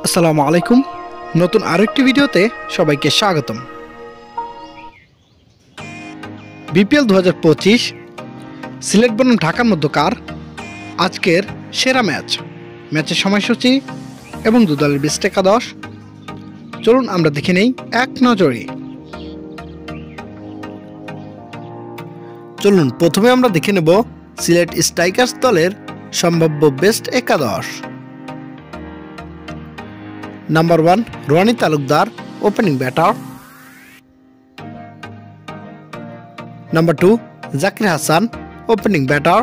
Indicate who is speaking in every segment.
Speaker 1: আসসালামু আলাইকুম। নতুন আরেকটি ভিডিওতে সবাইকে স্বাগতম। বিপিএল 2025 সিলেট বনাম ঢাকার মধ্যকার আজকের সেরা ম্যাচের সময়সূচি এবং দু দলের বেস্ট একাদশ চলুন আমরা দেখে নেই এক নজরে। চলুন প্রথমে আমরা দেখে নেব সিলেট স্ট্রাইকার্স দলের সম্ভাব্য বেস্ট একাদশ। Number 1 Rony Talukdar, opening batter. Number 2 Zakir Hasan, opening batter.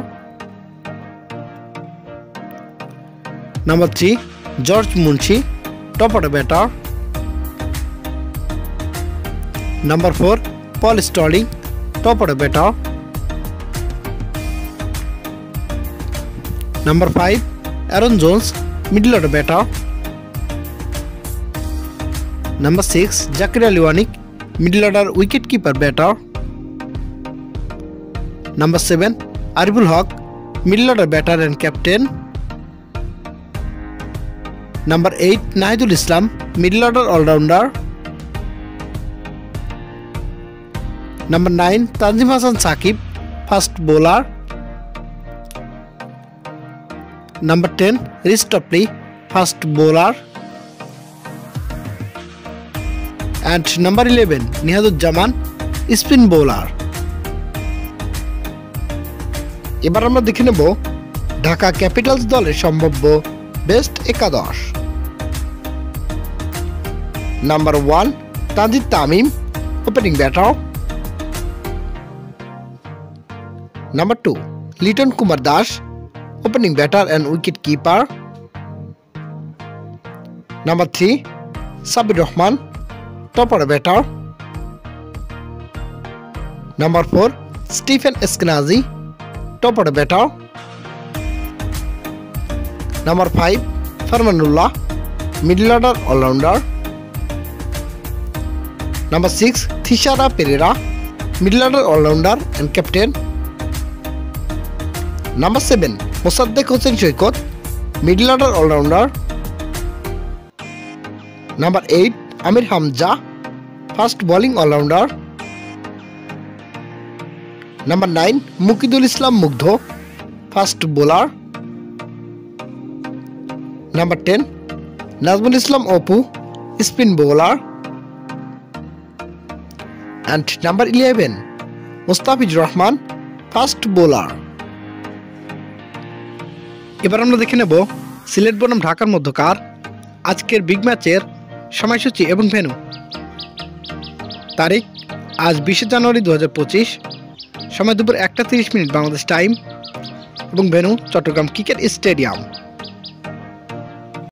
Speaker 1: Number 3 George Munsey, top order batter. Number 4 Paul Stirling, top order batter. Number 5 Aaron Jones, middle order batter. Number 6 Zakir Ali Anik, middle order wicket keeper batter. Number 7 Ariful Haque, middle order batter and captain. Number 8 Nahidul Islam, middle order allrounder. Number 9 Tanzim Hasan Sakib, fast bowler. Number 10 Reece Topley, fast bowler. And number 11 Nihaduzzaman, spin bowler. এবার আমরা দেখে নেব Dhaka Capitals দলের সম্ভাব্য best একাদশ। Number 1 Tanzid Tamim, opening batter. Number 2 Liton Kumar Das, opening batter and wicketkeeper. Number 3 Sabbir Rahman, top order batter. Number 4 Stephen Eskinazi, top order batter. Number 5 Farmanullah, middle order allrounder. Number 6 Thisara Perera, middle order allrounder and captain. Number 7 Mosaddek Hossain Saikat, middle order allrounder. Number 8 Aamir Hamza, fast bowling allrounder. Number 9 Mukidul Islam Mugdho, fast bowler. Number 10 Nazmul Islam Apu, spin bowler. And number 11 Mustafizur Rahman, fast bowler. এবার আমরা দেখে নেব সিলেট বনাম ঢাকার মধ্যকার আজকের big ম্যাচের সময়সূচি এবং ভেন্যু। তারিখ আজ 20 জানুয়ারি 2025, সময় দুপুর 1:30 বাংলাদেশ টাইম এবং ভেন্যু চট্টগ্রাম ক্রিকেট স্টেডিয়াম।